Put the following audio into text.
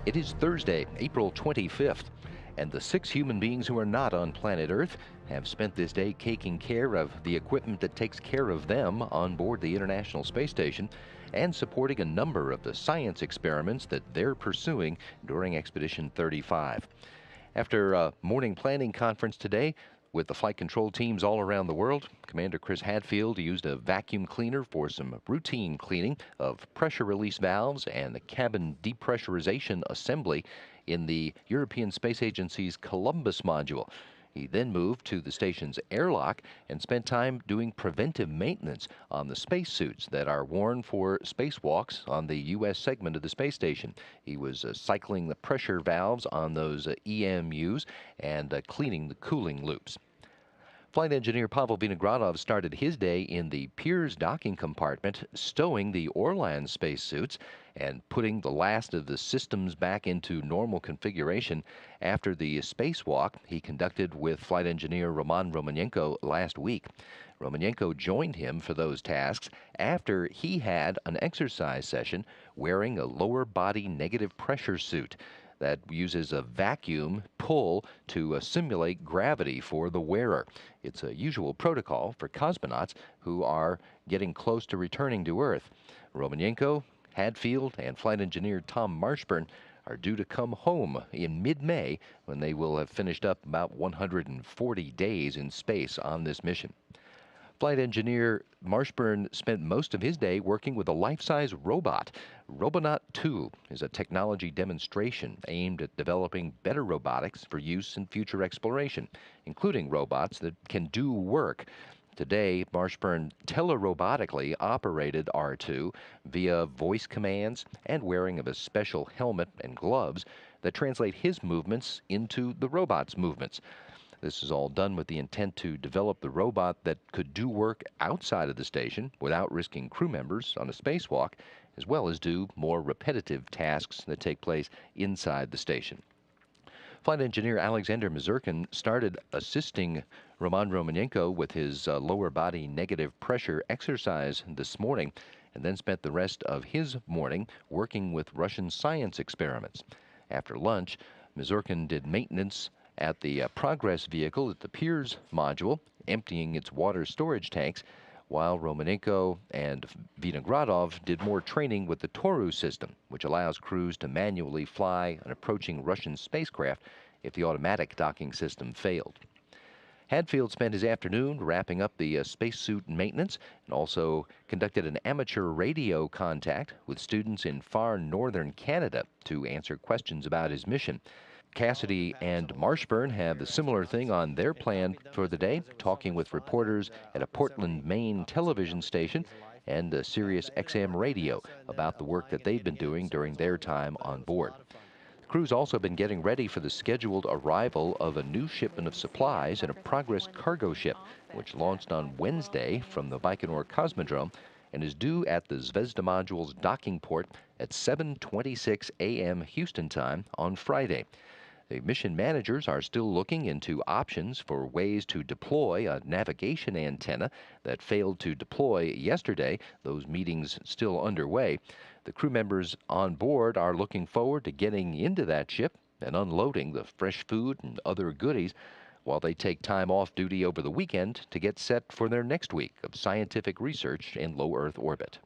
It is Thursday, April 25th, and the 6 human beings who are not on planet Earth have spent this day taking care of the equipment that takes care of them on board the International Space Station and supporting a number of the science experiments that they're pursuing during Expedition 35. After a morning planning conference today, with the flight control teams all around the world, Commander Chris Hadfield used a vacuum cleaner for some routine cleaning of pressure release valves and the cabin depressurization assembly in the European Space Agency's Columbus module. He then moved to the station's airlock and spent time doing preventive maintenance on the spacesuits that are worn for spacewalks on the U.S. segment of the space station. He was cycling the pressure valves on those EMUs and cleaning the cooling loops. Flight engineer Pavel Vinogradov started his day in the Pirs docking compartment, stowing the Orlan spacesuits and putting the last of the systems back into normal configuration after the spacewalk he conducted with flight engineer Roman Romanenko last week. Romanenko joined him for those tasks after he had an exercise session wearing a lower body negative pressure suit that uses a vacuum pull to simulate gravity for the wearer. It's a usual protocol for cosmonauts who are getting close to returning to Earth. Romanenko, Hadfield, and flight engineer Tom Marshburn are due to come home in mid-May when they will have finished up about 140 days in space on this mission. Flight engineer Marshburn spent most of his day working with a life-size robot. Robonaut 2 is a technology demonstration aimed at developing better robotics for use in future exploration, including robots that can do work. Today, Marshburn telerobotically operated R2 via voice commands and wearing of a special helmet and gloves that translate his movements into the robot's movements. This is all done with the intent to develop the robot that could do work outside of the station without risking crew members on a spacewalk, as well as do more repetitive tasks that take place inside the station. Flight engineer Alexander Mazurkin started assisting Roman Romanenko with his lower body negative pressure exercise this morning, and then spent the rest of his morning working with Russian science experiments. After lunch, Mazurkin did maintenance at the Progress vehicle at the Pirs module, emptying its water storage tanks, while Romanenko and Vinogradov did more training with the Toru system, which allows crews to manually fly an approaching Russian spacecraft if the automatic docking system failed. Hadfield spent his afternoon wrapping up the spacesuit maintenance and also conducted an amateur radio contact with students in far northern Canada to answer questions about his mission. Cassidy and Marshburn have a similar thing on their plan for the day, talking with reporters at a Portland, Maine television station and a Sirius XM radio about the work that they've been doing during their time on board. The crew's also been getting ready for the scheduled arrival of a new shipment of supplies in a Progress cargo ship, which launched on Wednesday from the Baikonur Cosmodrome and is due at the Zvezda module's docking port at 7:26 a.m. Houston time on Friday. The mission managers are still looking into options for ways to deploy a navigation antenna that failed to deploy yesterday. Those meetings still underway. The crew members on board are looking forward to getting into that ship and unloading the fresh food and other goodies while they take time off duty over the weekend to get set for their next week of scientific research in low Earth orbit.